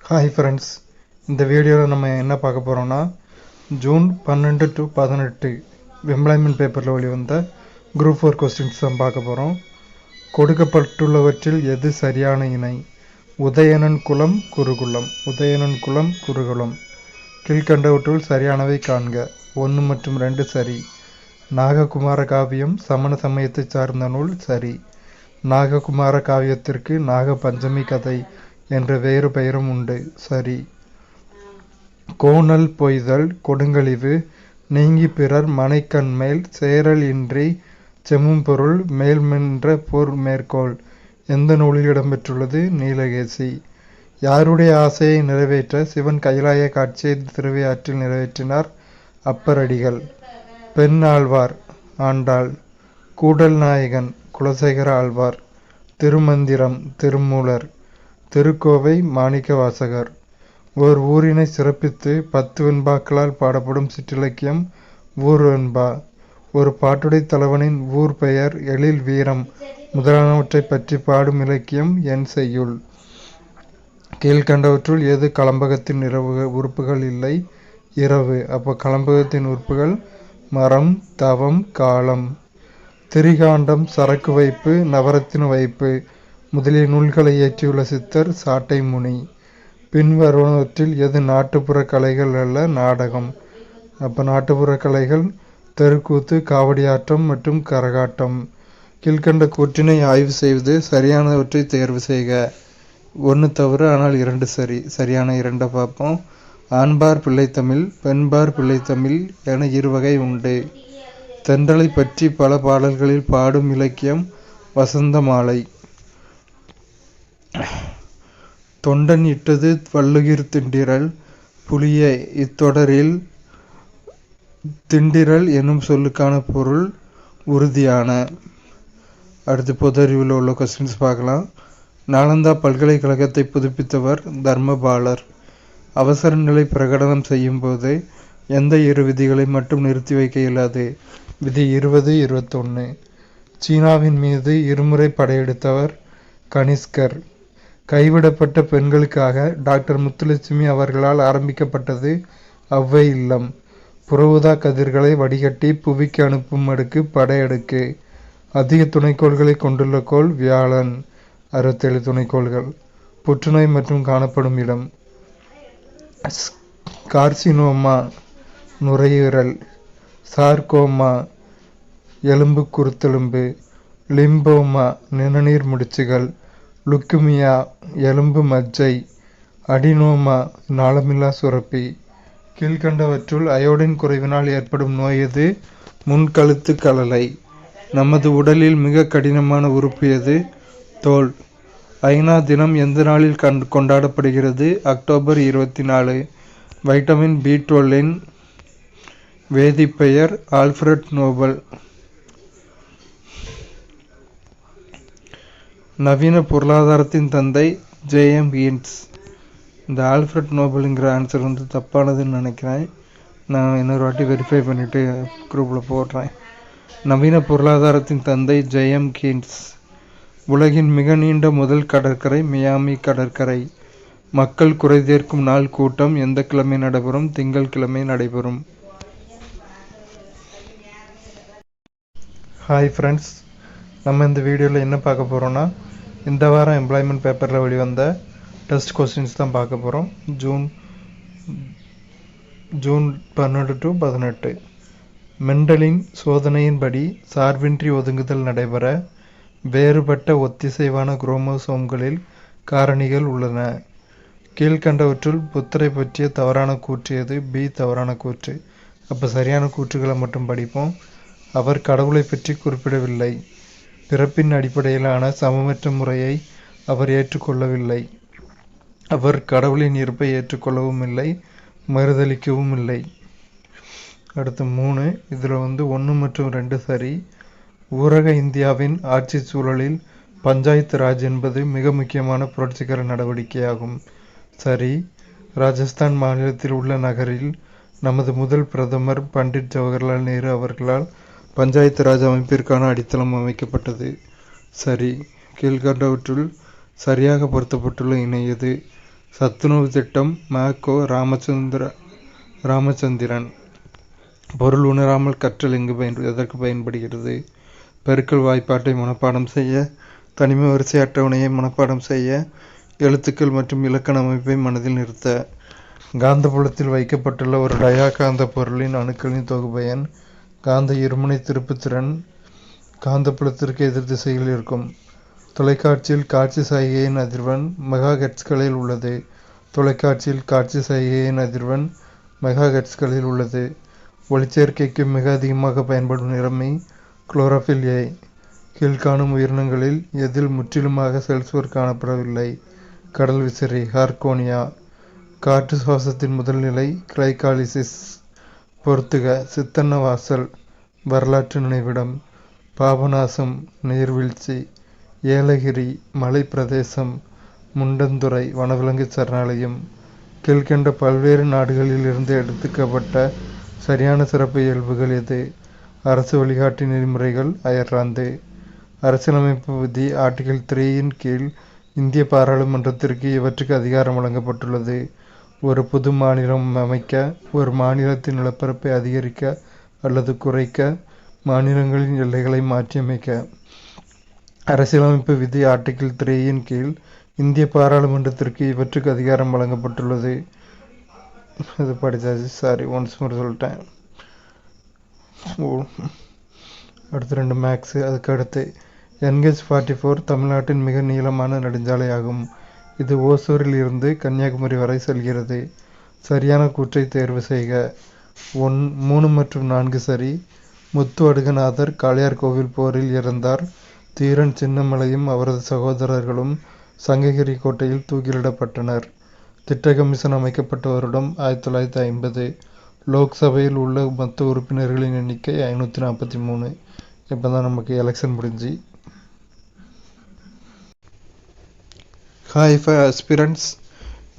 Hi friends, இந்த வீடியோவில் நம்ம என்ன பார்க்க போகிறோம்னா ஜூன் 12 to 18 எம்ப்ளாய்மெண்ட் பேப்பரில் வெளிவந்த குரூப் 4 கொஸ்டின்ஸ் தான் பார்க்க போகிறோம். கொடுக்கப்பட்டுள்ளவற்றில் எது சரியான இணை? உதயணன் குலம் குருகுலம். உதயணன் குலம் குருகுலம். கீழ்கண்டவற்றுள் சரியானவை காண்க. 1 மற்றும் 2 சரி. நாககுமார காவியம் சமண சமயத்தை சார்ந்த நூல் சரி. நாககுமார காவியத்திற்கு நாக பஞ்சமி கதை என்ற வேறு பெயரும் உண்டு சரி. கோணல் பொய்தல் கொடுங்கழிவு நீங்கி பிறர் மனைக்கண்மேல் சேரல் இன்றி செம்மும்பொருள் மேல்மென்ற போர் மேற்கோள் எந்த நூலில் இடம்பெற்றுள்ளது? நீலகேசி. யாருடைய ஆசையை நிறைவேற்ற சிவன் கைலாய காட்சியை திருவையாற்றில் நிறைவேற்றினார்? அப்பரடிகள். பெண் ஆழ்வார் ஆண்டாள். கூடல் நாயகன் குலசேகர ஆழ்வார். திருமந்திரம் திருமூலர். திருக்கோவை மாணிக்க வாசகர். ஓர் ஊரினை சிறப்பித்து 10 வெண்பாக்களால் பாடப்படும் சிற்றிலக்கியம் ஊர் வெண்பா. ஒரு பாட்டுடை தலைவனின் ஊர் பெயர் எழில் வீரம் முதலானவற்றை பற்றி பாடும் இலக்கியம் என் செய்யுள். கீழ்கண்டவற்றுள் எது கலம்பகத்தின் உறுப்புகள் இல்லை? இரவு. அப்போ கலம்பகத்தின் உறுப்புகள் மரம், தவம், காலம். திரிகாண்டம் சரக்கு வைப்பு நவரத்தின வைப்பு முதலிய நூல்களை இயற்றியுள்ள சித்தர் சாட்டை முனி. பின்வருவனவற்றில் எது நாட்டுப்புற கலைகள் அல்ல? நாடகம். அப்போ நாட்டுப்புற கலைகள் தெருக்கூத்து, காவடியாட்டம் மற்றும் கரகாட்டம். கீழ்கண்ட கூற்றினை ஆய்வு செய்வது சரியானவற்றை தேர்வு செய்க. 1 தவறு ஆனால் 2 சரி. சரியான 2 பார்ப்போம். ஆண்பார் பிள்ளைத்தமிழ் பெண்பார் பிள்ளைத்தமிழ் என இருவகை உண்டு. தென்றலை பற்றி பல பாடல்களில் பாடும் இலக்கியம் வசந்த மாலை. தொண்டன் இட்டது வள்ளுகிர் திண்டிறல் புலிய. இத்தொடரில் திண்டிறல் என்னும் சொல்லுக்கான பொருள் உறுதியான. அடுத்து பொது அறிவில் உள்ள கொஸ்டின்ஸ் பார்க்கலாம். நாலந்தா பல்கலைக்கழகத்தை புதுப்பித்தவர் தர்மபாலர். அவசர நிலை பிரகடனம் செய்யும் போது எந்த 2 விதிகளை மட்டும் நிறுத்தி வைக்க இயலாது? விதி 20, 21. சீனாவின் மீது இருமுறை படையெடுத்தவர் கனிஷ்கர். கைவிடப்பட்ட பெண்களுக்காக டாக்டர் முத்துலட்சுமி அவர்களால் ஆரம்பிக்கப்பட்டது ஔவை இல்லம். புறஊதா கதிர்களை வடிகட்டி புவிக்கு அனுப்பும் அடுக்கு படையடுக்கு. அதிக துணைக்கோள்களை கொண்டுள்ள கோள் வியாழன். 67 துணைக்கோள்கள். புற்றுநோய் மற்றும் காணப்படும் இடம். கார்சினோமா நுரையீரல். சார்கோமா எலும்பு குருத்தெலும்பு. லிம்போமா நிணநீர் முடிச்சுகள். லுக்குமியா எலும்பு மஜ்ஜை. அடினோமா நாளமில்லா சுரப்பி. கீழ்கண்டவற்றுள் அயோடின் குறைவினால் ஏற்படும் நோய் எது? முன்கழுத்து கழலை. நமது உடலில் மிக கடினமான உறுப்பு எது? தோல். ஐநா தினம் எந்த நாளில் கொண்டாடப்படுகிறது? அக்டோபர் 24. வைட்டமின் B12 வேதிப்பெயர் ஆல்ஃபிரட் நோபல். நவீன பொருளாதாரத்தின் தந்தை J.M. கீன்ஸ். இந்த ஆல்ஃபிரட் நோபலுங்கிற ஆன்சர் தப்பானதுன்னு நினைக்கிறேன். நான் இன்னொரு வாட்டி வெரிஃபை பண்ணிவிட்டு குரூப்பில் போடுறேன். நவீன பொருளாதாரத்தின் தந்தை J.M. கீன்ஸ். உலகின் மிக நீண்ட முதல் கடற்கரை மியாமி கடற்கரை. மக்கள் குறை தீர்க்கும் நாள் கூட்டம் எந்த கிழமை நடைபெறும்? திங்கட்கிழமை நடைபெறும். ஹாய் ஃப்ரெண்ட்ஸ், நம்ம இந்த வீடியோவில் என்ன பார்க்க போகிறோன்னா இந்த வாரம் எம்ப்ளாய்மெண்ட் பேப்பரில் வெளிவந்த டெஸ்ட் கொஸ்டின்ஸ் தான் பார்க்க போகிறோம். June 12 to 18. மெண்டலின் சோதனையின்படி சார்பின்றி ஒதுங்குதல் நடைபெற வேறுபட்ட ஒத்திசைவான குரோமோசோம்களில் காரணிகள் உள்ளன. கீழ்கண்டவற்றுள் புத்தரை பற்றிய தவறான கூற்று எது? பி தவறான கூற்று. அப்போ சரியான கூற்றுகளை மட்டும் படிப்போம். அவர் கடவுளை பற்றி குறிப்பிடவில்லை. பிறப்பின் அடிப்படையிலான சமமற்ற முறையை அவர் ஏற்றுக்கொள்ளவில்லை. அவர் கடவுளின் இருப்பை ஏற்றுக்கொள்ளவும் இல்லை, மறுதளிக்கவும் இல்லை. அடுத்து 3. இதில் 1 மற்றும் 2 சரி. ஊரக இந்தியாவின் ஆட்சி சூழலில் பஞ்சாயத்து ராஜ் என்பது மிக முக்கியமான புரட்சிகர நடவடிக்கையாகும். சரி. ராஜஸ்தான் மாநிலத்தில் உள்ள நகரில் நமது முதல் பிரதமர் பண்டிட் ஜவஹர்லால் நேரு அவர்களால் பஞ்சாயத்து ராஜ் அமைப்பிற்கான அடித்தளம் அமைக்கப்பட்டது. சரி. கீழ்கண்டவற்றுள் சரியாக பொருத்தப்பட்டுள்ள இணை எது? சத்துணவு திட்டம் ம.கோ. ராமச்சந்திரன். பொருள் உணராமல் கற்றல் எதற்கு பயன்படுகிறது? பெருக்கல் வாய்ப்பாட்டை மனப்பாடம் செய்ய, தனிம வரிசை அட்டவணையை மனப்பாடம் செய்ய, எழுத்துக்கள் மற்றும் இலக்கண அமைப்பை மனதில் நிறுத்த. காந்தப்புலத்தில் வைக்கப்பட்டுள்ள ஒரு டயா காந்த பொருளின் அணுக்களின் தொகுபயன். காந்த இருமுனை திருப்புத்திறன் காந்தப்புலத்திற்கு எதிர் திசையில் இருக்கும். தொலைக்காட்சியில் காட்சி சைகையின் அதிர்வெண் மெகாஹெர்ட்ஸ்களில் உள்ளது. தொலைக்காட்சியில் காட்சி சைகையின் அதிர்வெண் மெகாஹெர்ட்ஸ்களில் உள்ளது. ஒளிச்சேர்க்கைக்கு மிக அதிகமாக பயன்படும் நிறமி குளோரோஃபில் ஏ. கீழ்காணும் உயிரினங்களில் எதில் முற்றிலுமாக செல்சுவர் காணப்படவில்லை? கடல் விசிறி ஹார்கோனியா. காற்று சுவாசத்தின் முதல் நிலை கிளைகாலிசிஸ். பொறுத்துக. சித்தன்னவாசல் வரலாற்று நினைவிடம். பாபநாசம் நீர்வீழ்ச்சி. ஏலகிரி மலை பிரதேசம். முண்டந்துறை வனவிலங்கு சரணாலயம். கீழ்கண்ட பல்வேறு நாடுகளில் இருந்து எடுத்துக்கப்பட்ட சரியான சிறப்பு இயல்புகள் எது? அரசு வழிகாட்டி நெறிமுறைகள் அயர்லாந்து. அரசியலமைப்பு விதி ஆர்டிகிள் 3 கீழ் இந்திய பாராளுமன்றத்திற்கு இவற்றுக்கு அதிகாரம் வழங்கப்பட்டுள்ளது. ஒரு புது மாநிலம் அமைக்க, ஒரு மாநிலத்தின் நிலப்பரப்பை அதிகரிக்க அல்லது குறைக்க, மாநிலங்களின் எல்லைகளை மாற்றியமைக்க. அரசியலமைப்பு விதி ஆர்டிகிள் 3 கீழ் இந்திய பாராளுமன்றத்திற்கு இவற்றுக்கு அதிகாரம் வழங்கப்பட்டுள்ளது. இது படித்தாச்சு, ஒன்ஸ் மோர் சொல்லிட்டேன். அடுத்து 2 மேக்ஸு. அதுக்கு அடுத்து NH-44 தமிழ்நாட்டின் மிக நீளமான நெடுஞ்சாலையாகும். இது ஓசூரில் இருந்து கன்னியாகுமரி வரை செல்கிறது. சரியான கூற்றை தேர்வு செய்க. 3 மற்றும் 4 சரி. முத்து அடுகநாதர் காளையார்கோவில் போரில் இறந்தார். தீரன் சின்னமலையும் அவரது சகோதரர்களும் சங்ககிரி கோட்டையில் தூக்கிலிடப்பட்டனர். திட்ட கமிஷன் அமைக்கப்பட்ட வருடம் 1950. லோக்சபையில் உள்ள மொத்த உறுப்பினர்களின் எண்ணிக்கை 543. இப்போ தான் நமக்கு எலெக்ஷன் முடிஞ்சு. ஹாய் ஆஸ்பிரண்ட்ஸ்,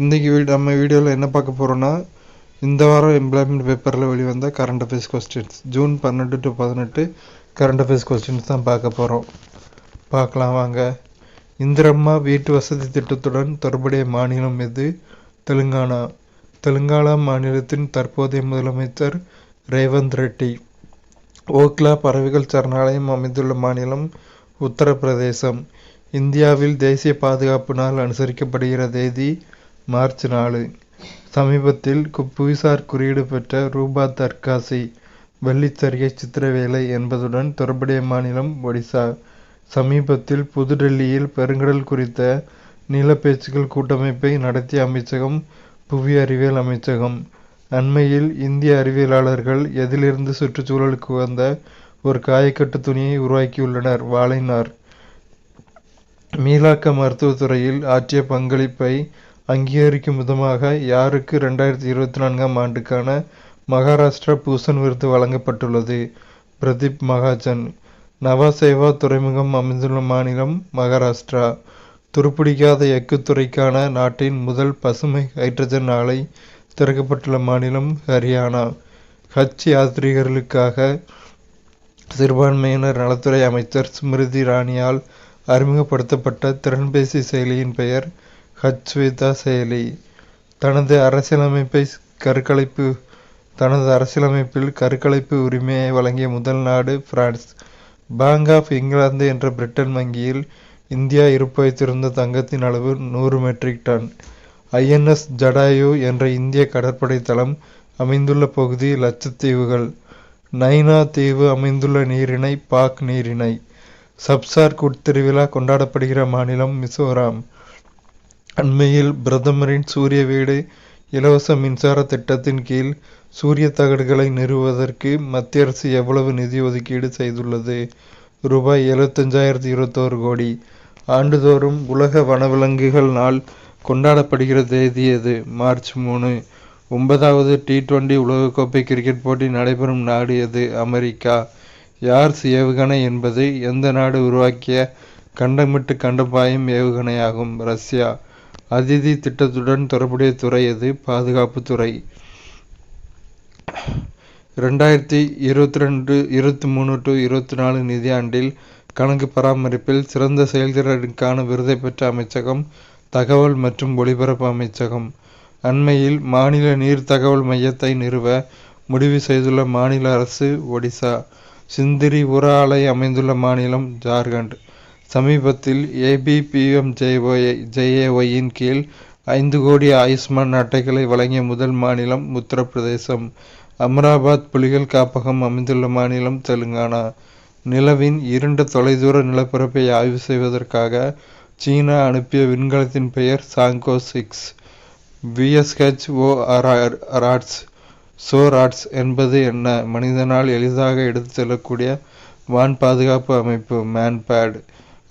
இன்றைக்கி நம்ம வீடியோவில் என்ன பார்க்க போகிறோன்னா, இந்த வாரம் எம்ப்ளாய்மெண்ட் பேப்பரில் வெளிவந்த current affairs questions, June 12 to 18 current affairs questions தான் பார்க்க போகிறோம். பார்க்கலாம் வாங்க. இந்திரம்மா வீட்டு வசதி திட்டத்துடன் தொடர்புடைய மாநிலம் எது? தெலுங்கானா. தெலுங்கானா மாநிலத்தின் தற்போதைய முதலமைச்சர் ரேவந்த் ரெட்டி. ஓக்லா பறவைகள் சரணாலயம் அமைந்துள்ள மாநிலம் உத்தரப்பிரதேசம். இந்தியாவில் தேசிய பாதுகாப்பு நாள் அனுசரிக்கப்படுகிற தேதி மார்ச் 4. சமீபத்தில் புவிசார் குறியீடு பெற்ற ரூபா தர்காசி வெள்ளிச்சரிகை சித்திரவேலை என்பதுடன் தொடர்புடைய மாநிலம் ஒடிசா. சமீபத்தில் புதுடெல்லியில் பெருங்கடல் குறித்த நீலப்பேச்சுக்கள் கூட்டமைப்பை நடத்திய அமைச்சகம் புவி அறிவியல் அமைச்சகம். அண்மையில் இந்திய அறிவியலாளர்கள் எதிலிருந்து சுற்றுச்சூழலுக்கு உகந்த ஒரு காயக்கட்டு துணியை உருவாக்கியுள்ளனர். வாழைநார். மீளாக்க மருத்துவத்துறையில் ஆற்றிய பங்களிப்பை அங்கீகரிக்கும் விதமாக யாருக்கு 2024 ஆண்டுக்கான மகாராஷ்டிரா பூஷன் விருது வழங்கப்பட்டுள்ளது? பிரதீப் மகாஜன். நவசேவா துறைமுகம் அமைந்துள்ள மாநிலம் மகாராஷ்டிரா. துருப்பிடிக்காத எஃகுத்துறைக்கான நாட்டின் முதல் பசுமை ஹைட்ரஜன் ஆலை திறக்கப்பட்டுள்ள மாநிலம் ஹரியானா. ஹஜ் யாத்ரீகர்களுக்காக சிறுபான்மையினர் நலத்துறை அமைச்சர் ஸ்மிருதி இரானியால் அறிமுகப்படுத்தப்பட்ட திறன்பேசி செயலியின் பெயர் ஹஜ் சுவிதா செயலி. தனது அரசியலமைப்பில் கருக்கலைப்பு உரிமையை வழங்கிய முதல் நாடு பிரான்ஸ். பேங்க் ஆஃப் இங்கிலாந்து என்ற பிரிட்டன் வங்கியில் இந்தியா இருப்பு வைத்திருந்த தங்கத்தின் அளவு 100 மெட்ரிக் டன். INS ஜடாயு என்ற இந்திய கடற்படை தளம் அமைந்துள்ள பகுதி லட்சத்தீவுகள். நைனா தீவு அமைந்துள்ள நீரிணை பாக் நீரிணை. சப்சார் திருவிழா கொண்டாடப்படுகிற மாநிலம் மிசோராம். அண்மையில் பிரதமரின் சூரிய வீடு இலவச மின்சார திட்டத்தின் கீழ் சூரிய தகடுகளை நிறுவுவதற்கு மத்திய அரசு எவ்வளவு நிதி ஒதுக்கீடு செய்துள்ளது? ரூபாய் 75,021 கோடி. ஆண்டுதோறும் உலக வனவிலங்குகள் நாள் கொண்டாடப்படுகிற தேதி எது? மார்ச் 3. 9வது T20 உலகக்கோப்பை கிரிக்கெட் போட்டி நடைபெறும் நாடு எது? அமெரிக்கா. யார்ஸ் ஏவுகணை என்பது எந்த நாடு உருவாக்கிய கண்டமிட்டு கண்டபாயும் ஏவுகணையாகும்? ரஷ்யா. அதிதி திட்டத்துடன் தொடர்புடைய துறை எது? பாதுகாப்புத்துறை. 2023 to 24 நிதியாண்டில் கணக்கு பராமரிப்பில் சிறந்த செயல்திறனுக்கான விருதை பெற்ற அமைச்சகம் தகவல் மற்றும் ஒலிபரப்பு அமைச்சகம். அண்மையில் மாநில நீர் தகவல் மையத்தை நிறுவ முடிவு செய்துள்ள மாநில அரசு ஒடிசா. சிந்திரி உர ஆலை அமைந்துள்ள மாநிலம் ஜார்க்கண்ட். சமீபத்தில் ABPMJAY-இன் கீழ் 5 கோடி ஆயுஷ்மான் அட்டைகளை வழங்கிய முதல் மாநிலம் உத்தரப்பிரதேசம். அமராபாத் புலிகள் காப்பகம் அமைந்துள்ள மாநிலம் தெலுங்கானா. நிலவின் இருண்ட தொலைதூர நிலப்பரப்பை ஆய்வு செய்வதற்காக சீனா அனுப்பிய விண்கலத்தின் பெயர் சாங்கோ 6. VSHORADS என்பது என்ன? மனிதனால் எளிதாக எடுத்து செல்லக்கூடிய வான் பாதுகாப்பு அமைப்பு மேன்பேட்.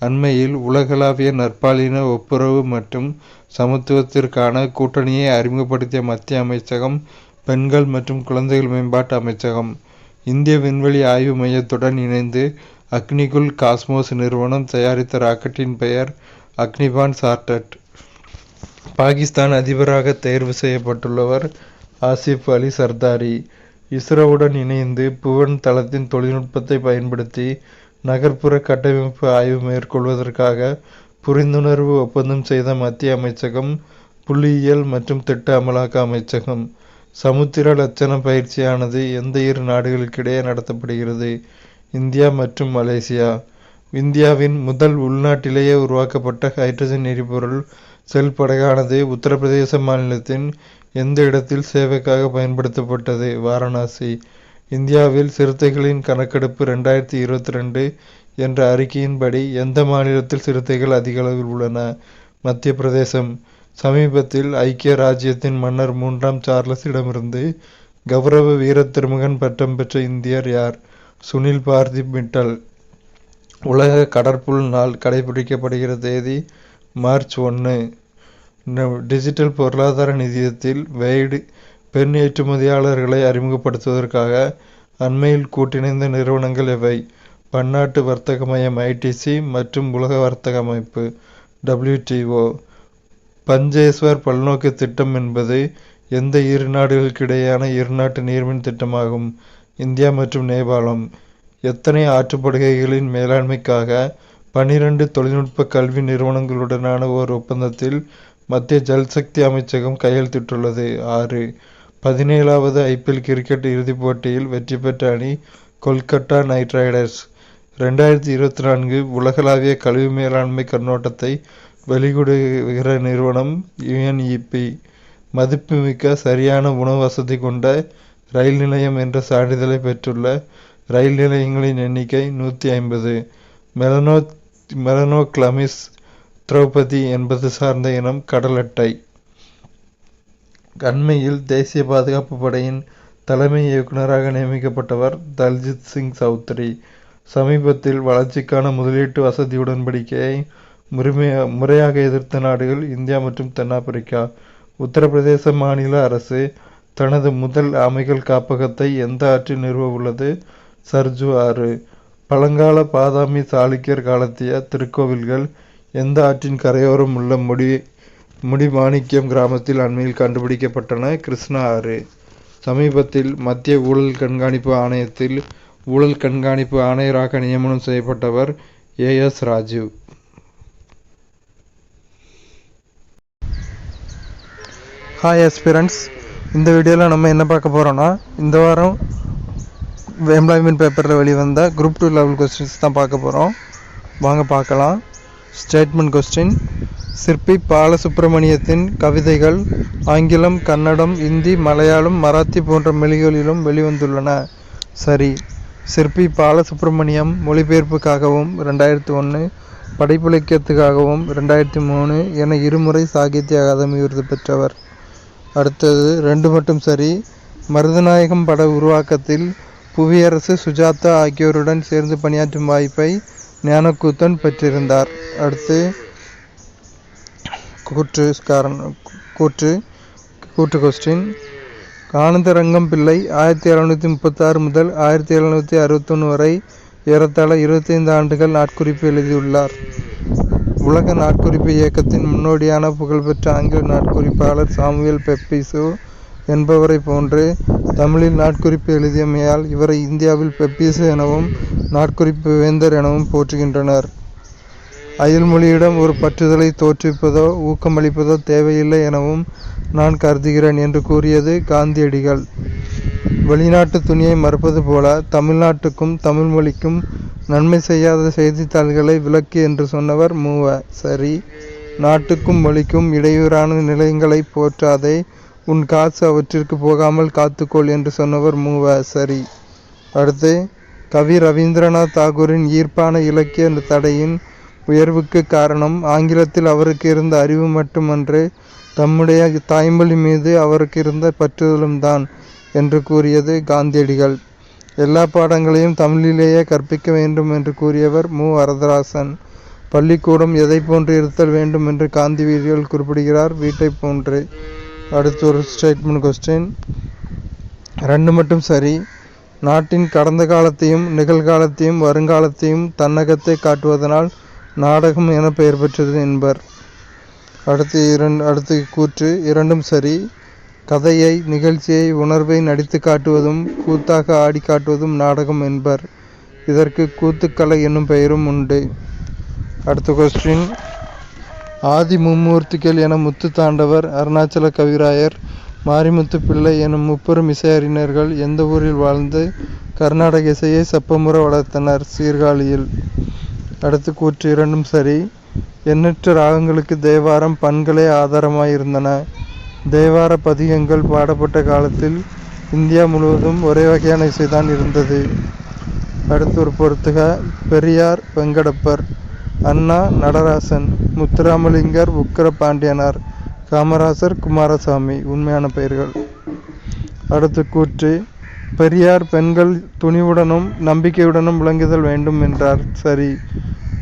அண்மையில் உலகளாவிய நற்பாலின ஒப்புரவு மற்றும் சமத்துவத்திற்கான கூட்டணியை அறிமுகப்படுத்திய மத்திய அமைச்சகம் பெண்கள் மற்றும் குழந்தைகள் மேம்பாட்டு அமைச்சகம். இந்திய விண்வெளி ஆய்வு மையத்துடன் இணைந்து அக்னிகுல் காஸ்மோஸ் நிறுவனம் தயாரித்த ராக்கெட்டின் பெயர் அக்னிபான் சார்ட்டட். பாகிஸ்தான் அதிபராக தேர்வு செய்யப்பட்டுள்ளவர் ஆசிப் அலி சர்தாரி. இஸ்ரோவுடன் இணைந்து புவன் தளத்தின் தொழில்நுட்பத்தை பயன்படுத்தி நகர்ப்புற கட்டமைப்பு ஆய்வு மேற்கொள்வதற்காக புரிந்துணர்வு ஒப்பந்தம் செய்த மத்திய அமைச்சகம் புள்ளியியல் மற்றும் திட்ட அமலாக்க அமைச்சகம். சமுத்திர லட்சண பயிற்சியானது எந்த 2 நாடுகளுக்கிடையே நடத்தப்படுகிறது? இந்தியா மற்றும் மலேசியா. இந்தியாவின் முதல் உள்நாட்டிலேயே உருவாக்கப்பட்ட ஹைட்ரஜன் எரிபொருள் செல் படகானது உத்தரப்பிரதேச மாநிலத்தின் எந்த இடத்தில் சேவைக்காக பயன்படுத்தப்பட்டது? வாரணாசி. இந்தியாவில் சிறுத்தைகளின் கணக்கெடுப்பு 2022 என்ற அறிக்கையின்படி எந்த மாநிலத்தில் சிறுத்தைகள் அதிக அளவில் உள்ளன? மத்திய பிரதேசம். சமீபத்தில் ஐக்கிய ராஜ்யத்தின் மன்னர் 3ஆம் சார்லஸிடமிருந்து கௌரவ வீர திருமகன் பட்டம் பெற்ற இந்தியர் யார்? சுனில் பார்தீப் மிட்டல். உலக கடற்புல் நாள் கடைபிடிக்கப்படுகிற தேதி மார்ச் 1. டிஜிட்டல் பொருளாதார நிதியத்தில் வெய்டு பெண் ஏற்றுமதியாளர்களை அறிமுகப்படுத்துவதற்காக அண்மையில் கூட்டிணைந்த நிறுவனங்கள் எவை? பன்னாட்டு வர்த்தக மையம் ITC மற்றும் உலக வர்த்தக அமைப்பு WTO. பஞ்சேஸ்வர் பல்நோக்கு திட்டம் என்பது எந்த 2 நாடுகளுக்கிடையேயான இருநாட்டு நீர்மின் திட்டமாகும்? இந்தியா மற்றும் நேபாளம். எத்தனை ஆற்றுப்படுகைகளின் மேலாண்மைக்காக 12 தொழில்நுட்ப கல்வி நிறுவனங்களுடனான ஓர் ஒப்பந்தத்தில் மத்திய ஜல்சக்தி அமைச்சகம் கையெழுத்திட்டுள்ளது? 6. 17வது IPL கிரிக்கெட் இறுதிப் போட்டியில் வெற்றி பெற்ற அணி கொல்கத்தா நைட் ரைடர்ஸ். 2024 உலகளாவிய கழிவு மேலாண்மை கண்ணோட்டத்தை வெளியிடுகிற நிறுவனம் UNEP. மதிப்புமிக்க சரியான உணவு வசதி கொண்ட ரயில் நிலையம் என்ற சான்றிதழை பெற்றுள்ள ரயில் நிலையங்களின் எண்ணிக்கை 150. மெலனோக்ளமிஸ் திரௌபதி என்பது சார்ந்த இனம் கடல் அட்டை. அண்மையில் தேசிய பாதுகாப்பு படையின் தலைமை இயக்குநராக நியமிக்கப்பட்டவர் தல்ஜித் சிங் சௌத்ரி. சமீபத்தில் வளர்ச்சிக்கான முதலீட்டு வசதி உடன்படிக்கையை முறையாக எதிர்த்த நாடுகள் இந்தியா மற்றும் தென்னாப்பிரிக்கா. உத்தரப்பிரதேச மாநில அரசு தனது முதல் ஆமைகள் காப்பகத்தை எந்த ஆற்றில் நிறுவ உள்ளது? சர்ஜு ஆறு. பழங்கால பாதாமி சாளுக்கியர் காலத்திய திருக்கோவில்கள் எந்த ஆற்றின் கரையோரம் உள்ள முடிமாணிக்கம் கிராமத்தில் அண்மையில் கண்டுபிடிக்கப்பட்டன? கிருஷ்ணா ஆறு. சமீபத்தில் மத்திய ஊழல் கண்காணிப்பு ஆணையத்தில் ஊழல் கண்காணிப்பு ஆணையராக நியமனம் செய்யப்பட்டவர் AS ராஜீவ். ஹாய் ஆஸ்பிரண்ட்ஸ், இந்த வீடியோவில் நம்ம என்ன பார்க்க போகிறோன்னா, இந்த வாரம் எம்ப்ளாய்மெண்ட் பேப்பரில் வெளிவந்த குரூப் 2 லெவல் கொஸ்டின்ஸ் தான் பார்க்க போகிறோம். வாங்க பார்க்கலாம். Statement question. சிற்பி பாலசுப்ரமணியத்தின் கவிதைகள் ஆங்கிலம், கன்னடம், இந்தி, மலையாளம், மராத்தி போன்ற மொழிகளிலும் வெளிவந்துள்ளன. சரி. சிற்பி பாலசுப்ரமணியம் மொழிபெயர்ப்புக்காகவும் 2001, படைப்பிலக்கியத்துக்காகவும் 2003 என 2 முறை சாகித்ய அகாதமி விருது பெற்றவர். அடுத்தது 2 மட்டும் சரி. மருதநாயகம் பட உருவாக்கத்தில் புவியரசு, சுஜாதா ஆகியோருடன் சேர்ந்து பணியாற்றும் வாய்ப்பை ஞானக்கூத்தன் பெற்றிருந்தார். அடுத்து கூற்று கொஸ்டின். ஆனந்தரங்கம் பிள்ளை 1736 முதல் 1761 வரை ஏறத்தாழ 25 ஆண்டுகள் நாட்குறிப்பு எழுதியுள்ளார். உலக நாட்குறிப்பு இயக்கத்தின் முன்னோடியான புகழ்பெற்ற ஆங்கில நாட்குறிப்பாளர் சாமுவேல் பெப்பீசு என்பவரை போன்று தமிழில் நாட்குறிப்பு எழுதியமையால் இவரை இந்தியாவில் பெப்பீசு எனவும் நாட்குறிப்பு வேந்தர் எனவும் போற்றுகின்றனர். அயல்மொழியிடம் ஒரு பற்றுதலை தோற்றுவிப்பதோ ஊக்கமளிப்பதோ தேவையில்லை எனவும் நான் கருதுகிறேன் என்று கூறியது காந்தியடிகள். வெளிநாட்டு துணியை மறுப்பது போல தமிழ்நாட்டுக்கும் தமிழ் மொழிக்கும் நன்மை செய்யாத செய்தித்தாள்களை விலக்கு என்று சொன்னவர் மூவ. சரி. நாட்டுக்கும் மொழிக்கும் இடையூறான நிலையங்களை போற்றாதே, உன் காசு அவற்றிற்கு போகாமல் காத்துக்கொள் என்று சொன்னவர் மூவ. சரி. அடுத்து, கவி ரவீந்திரநாத் தாகூரின் ஈர்ப்பான இலக்கிய தடையின் உயர்வுக்கு காரணம் ஆங்கிலத்தில் அவருக்கு இருந்த அறிவு மட்டுமன்று, தம்முடைய தாய்மொழி மீது அவருக்கு இருந்த பற்றுதலும் தான் என்று கூறியது காந்தியடிகள். எல்லா பாடங்களையும் தமிழிலேயே கற்பிக்க வேண்டும் என்று கூறியவர் மு. வரதராசன். பள்ளிக்கூடம் எதை போன்று இருத்தல் வேண்டும் என்று காந்தியடிகள் குறிப்பிடுகிறார், வீட்டை போன்று. அடுத்து ஒரு ஸ்டேட்மெண்ட் கொஸ்டின். 2 மட்டும் சரி. நாட்டின் கடந்த காலத்தையும் நிகழ்காலத்தையும் வருங்காலத்தையும் தன்னகத்தை காட்டுவதனால் நாடகம் என பெயர் பெற்றது என்பர். அடுத்து கூற்று 2ம் சரி. கதையை, நிகழ்ச்சியை, உணர்வை நடித்து காட்டுவதும் கூத்தாக ஆடி காட்டுவதும் நாடகம் என்பர். இதற்கு கூத்துக்கலை என்னும் பெயரும் உண்டு. அடுத்த கொஸ்டின். ஆதி மும்மூர்த்திகள் என முத்து தாண்டவர், அருணாச்சல கவிராயர், மாரிமுத்து பிள்ளை எனும் முப்பெரும் இசையறிஞர்கள் எந்த ஊரில் வாழ்ந்து கர்நாடக இசையை செப்பமுற வளர்த்தனர்? சீர்காழியில். அடுத்து கூற்று 2ம் சரி. எண்ணற்ற ராகங்களுக்கு தேவாரம் பண்களே ஆதாரமாயிருந்தன. தேவார பதிகங்கள் பாடப்பட்ட காலத்தில் இந்தியா முழுவதும் ஒரே வகையான இசைதான் இருந்தது. அடுத்து ஒரு பொறுத்துக. பெரியார் வெங்கடப்பர், அண்ணா நடராசன், முத்துராமலிங்கர் உக்கிர பாண்டியனார், காமராசர் குமாரசாமி. உண்மையான பெயர்கள். அடுத்து கூற்று. பெரியார் பெண்கள் துணிவுடனும் நம்பிக்கையுடனும் விளங்குதல் வேண்டும் என்றார். சரி.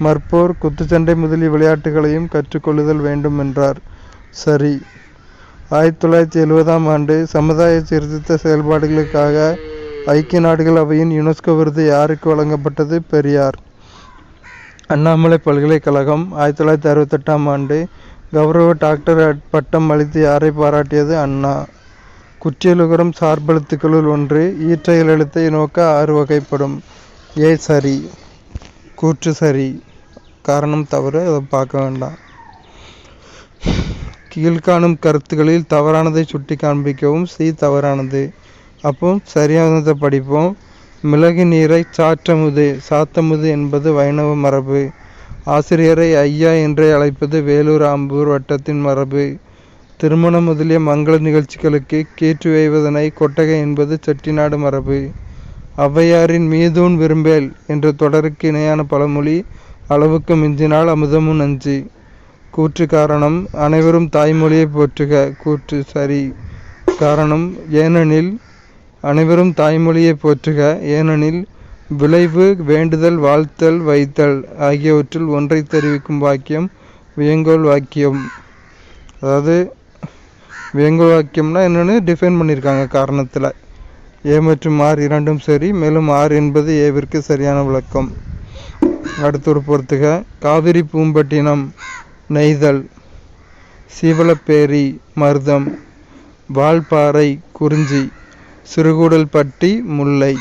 மற்போர், குத்துச்சண்டை முதலிய விளையாட்டுகளையும் கற்றுக்கொள்ளுதல் வேண்டும் என்றார். சரி. 1970ஆம் ஆண்டு சமுதாய சீர்திருத்த செயல்பாடுகளுக்காக ஐக்கிய நாடுகள் அவையின் யுனெஸ்கோ விருது யாருக்கு வழங்கப்பட்டது? பெரியார். அண்ணாமலை பல்கலைக்கழகம் 1968ஆம் ஆண்டு கௌரவ டாக்டர் பட்டம் அளித்து யாரை பாராட்டியது? அண்ணா. குற்றியலுகரம் சார்பெழுத்துக்களுள் ஒன்று. ஈற்றையல் எழுத்தை நோக்க 6 வகைப்படும். ஏ சரி. கூற்று சரி. காரணம் தவறு, அதை பார்க்க வேண்டாம். கீழ்காணும் கருத்துக்களில் தவறானதை சுட்டி காண்பிக்கவும். சி தவறானது. அப்போ சரியானதை படிப்போம். மிளகு நீரை சாத்தமுது என்பது வைணவ மரபு. ஆசிரியரை ஐயா என்றே அழைப்பது வேலூர் ஆம்பூர் வட்டத்தின் மரபு. திருமணம் முதலிய மங்கள நிகழ்ச்சிகளுக்கு கீற்று வேய்வதனை கொட்டகை என்பது செட்டிநாடு மரபு. ஔவையாரின் மீதூன் விரும்பேல் என்ற தொடருக்கு இணையான பழமொழி அளவுக்கு மிஞ்சினால் அமுதமும் நஞ்சு. கூற்று காரணம். அனைவரும் தாய்மொழியை போற்றுக. கூற்று சரி. காரணம். ஏனெனில் அனைவரும் தாய்மொழியை போற்றுக. ஏனெனில் விளைவு வேண்டுதல், வாழ்த்தல், வைத்தல் ஆகியவற்றில் ஒன்றை தெரிவிக்கும் வாக்கியம் வியங்கோல் வாக்கியம். அதாவது வியங்கோல் வாக்கியம்னா என்னென்னு டிஃபைன் பண்ணியிருக்காங்க காரணத்தில். ஏ மற்றும் ஆர் இரண்டும் சரி. மேலும் ஆர் என்பது ஏவிற்கு சரியான விளக்கம். அடுத்து ஒரு பொறுத்துக. காவிரி பூம்பட்டினம் நெய்தல், சீவலப்பேரி மருதம், வால்பாறை குறிஞ்சி, சிறுகூடல் பட்டி முல்லை.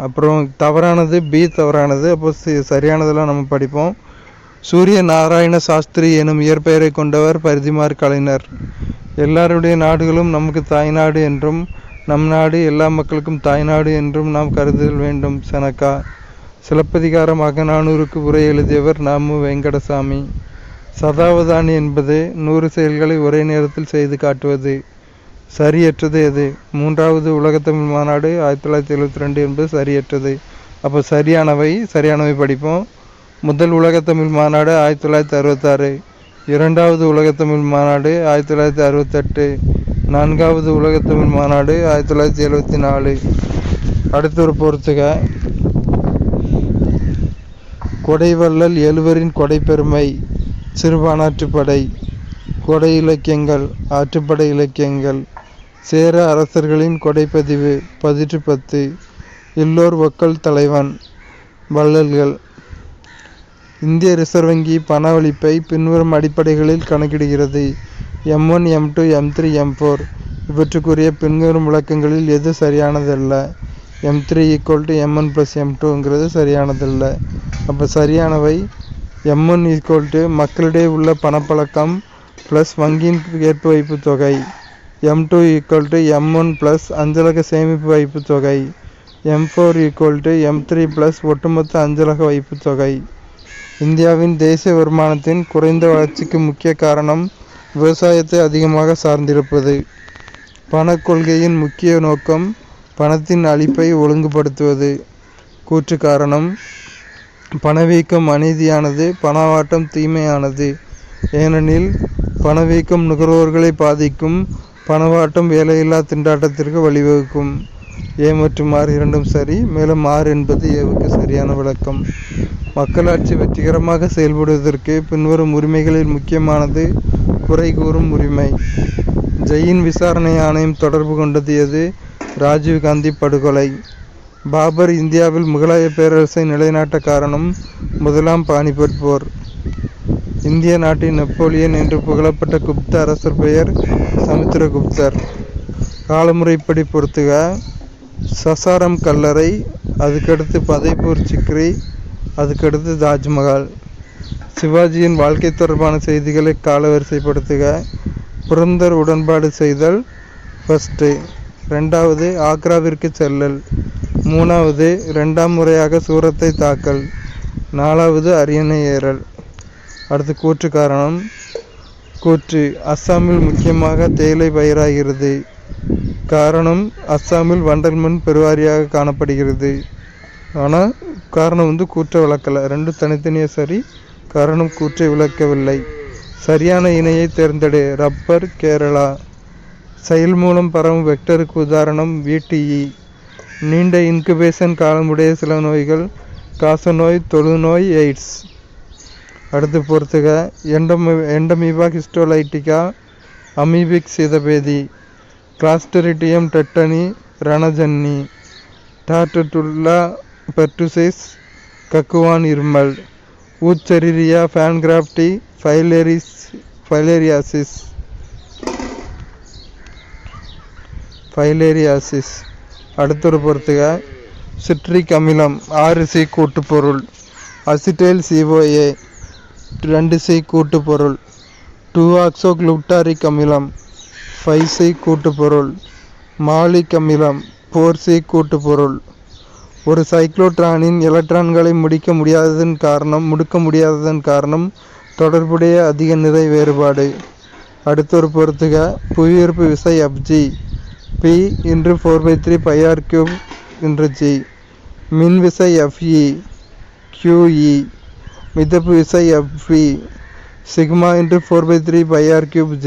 அப்புறம் தவறானது பி தவறானது. அப்போ சரியானதெல்லாம் நம்ம படிப்போம். சூரிய நாராயண சாஸ்திரி எனும் இயற்பெயரை கொண்டவர் பரிதிமார் கலைஞர். எல்லாருடைய நாடுகளும் நமக்கு தாய்நாடு என்றும் நம் நாடு எல்லா மக்களுக்கும் தாய்நாடு என்றும் நாம் கருதுதல் வேண்டும். செனக்கா. சிலப்பதிகாரம் அகநானூறுக்கு உரை எழுதியவர் மு. வெங்கடசாமி. சதாவதானி என்பது 100 செயல்களை ஒரே நேரத்தில் செய்து காட்டுவது. சரியற்றது எது? 3வது உலகத்தமிழ் மாநாடு 1972 என்பது சரியற்றது. அப்போ சரியானவை படிப்போம். முதல் உலகத்தமிழ் மாநாடு 1966, 2வது உலகத்தமிழ் மாநாடு 1968, 4வது உலகத்தமிழ் மாநாடு 1974. அடுத்து ஒரு பொறுத்துக. கொடைவள்ளல் எழுவரின் கொடைப்பெருமை, சிறுபானாற்றுப்படை, கொடை இலக்கியங்கள், ஆற்றுப்படை இலக்கியங்கள், சேர அரசர்களின் கொடைப்பதிவு, பதிற்று 10, எல்லோர் ஒக்கல் தலைவன், வள்ளல்கள். இந்திய ரிசர்வ் வங்கி பணவளிப்பை பின்வரும் அடிப்படைகளில் கணக்கிடுகிறது. M1, M2, M3, M4. இவற்றுக்குரிய பின்வரும் விளக்கங்களில் எது சரியானதல்ல? M3 = M1 + M2ங்கிறது சரியானதில்லை. அப்போ சரியானவை M1 = மக்களிடையே உள்ள பணப்பழக்கம் ப்ளஸ் வங்கியின் ஏற்பு வைப்பு தொகை. M2 = M1 + அஞ்சலக சேமிப்பு வைப்பு தொகை. M4 = M3 + ஒட்டுமொத்த அஞ்சலக வைப்பு தொகை. இந்தியாவின் தேசிய வருமானத்தின் குறைந்த வளர்ச்சிக்கு முக்கிய காரணம் விவசாயத்தை அதிகமாக சார்ந்திருப்பது. பணக் கொள்கையின் முக்கிய நோக்கம் பணத்தின் அளிப்பை ஒழுங்குபடுத்துவது. கூற்று காரணம்: பணவீக்கம் அநீதியானது, பணவாட்டம் தீமையானது. ஏனெனில் பணவீக்கம் நுகர்வோர்களை பாதிக்கும், பணவாட்டம் வேலையில்லா திண்டாட்டத்திற்கு வழிவகுக்கும். A மற்றும் R இரண்டும் சரி. மேலும் R என்பது Aவுக்கு சரியான விளக்கம். மக்களாட்சி வெற்றிகரமாக செயல்படுவதற்கு பின்வரும் உரிமைகளில் முக்கியமானது குறை கூறும் உரிமை. ஜெயின் விசாரணை ஆணையம் தொடர்பு கொண்டது எது? ராஜீவ்காந்தி படுகொலை. பாபர் இந்தியாவில் முகலாய பேரரசை நிலைநாட்ட காரணம் முதலாம் பானிபட் போர். இந்திய நாட்டின் நெப்போலியன் என்று புகழப்பட்ட குப்த அரசர் பெயர் சமுத்திரகுப்தர். காலமுறைப்படி பொறுத்துக: சசாரம் கல்லறை, அதுக்கடுத்து பதைப்பூர் சிக்ரி, அதுக்கடுத்து தாஜ்மஹால். சிவாஜியின் வாழ்க்கை தொடர்பான செய்திகளை காலவரிசைப்படுத்துக. புரந்தர் உடன்பாடு செய்தல் ஃபர்ஸ்ட். 2வது ஆக்ராவிற்கு செல்லல். 3வது 2ஆம் முறையாக சூரத்தை தாக்கல். 4வது அரியணை ஏறல். அடுத்து கூற்று காரணம். கூற்று: அஸ்ஸாமில் முக்கியமாக தேயிலை பயிராகிறது. காரணம்: அஸ்ஸாமில் வண்டல் மண் பெருவாரியாக காணப்படுகிறது. ஆனால் காரணம் கூற்றை விளக்கலை. ரெண்டும் தனித்தனியாக சரி. காரணம் கூற்றை விளக்கவில்லை. சரியான இணையை தேர்ந்தெடு. ரப்பர், கேரளா. செயல் மூலம் பரவும் வெக்டருக்கு உதாரணம் VTE. நீண்ட இன்குபேஷன் காலமுடைய சில நோய்கள்: காசநோய், தொழுநோய், எய்ட்ஸ். அடுத்து பொறுத்துக: Entamoeba ஹிஸ்டோலைட்டிகா, amoebic சீதபேதி, Clostridium tetany, ரணஜன்னி, டார்டட்டுல்லா pertussis, கக்குவான் இருமல், ஊச்சரிரியா பான்கிராப்டி, ஃபைலேரியாசிஸ். அடுத்தொரு பொறுத்துக: சிட்ரிக் அமிலம் 6C கூட்டுப்பொருள், அசிட்டைல் COA 2C கூட்டுப்பொருள், 2-ஆக்சோகுளுட்டாரிக் அமிலம் 5C கூட்டுப்பொருள், மாலிக் அமிலம் 4C கூட்டுப்பொருள். ஒரு சைக்ளோட்ரானின் எலக்ட்ரான்களை முடுக்க முடியாததன் காரணம் தொடர்புடைய அதிக நிறை வேறுபாடு. அடுத்தொரு பொறுத்துக: புவியீர்ப்பு விசை Fg P × 4/3πr³ G. மின்விசை Fe QE. மிதப்பு விசை Fv σ × 4/3πr³ G.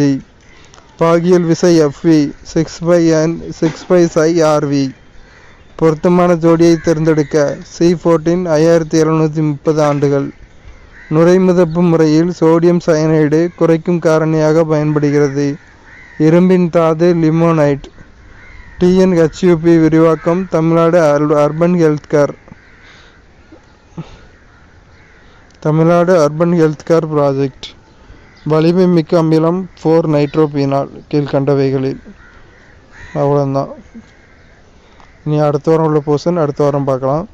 பாகியல் விசை Fv 6π∗rv. பொருத்தமான ஜோடியை தேர்ந்தெடுக்க. C14 5730 ஆண்டுகள். நுரைமிதப்பு முறையில் சோடியம் சயனைடு குறைக்கும் காரணியாக பயன்படுகிறது. இரும்பின் தாது லிமோனைட். TNHUP விரிவாக்கம் Tamil Nadu urban health care project. வலிமை மிக்க அமிலம் 4-நைட்ரோபீனால். கீழ்கண்டவைகளில். அவ்வளோதான். இனி அடுத்த வாரம் உள்ள போர்ஷன் அடுத்த வாரம் பார்க்கலாம்.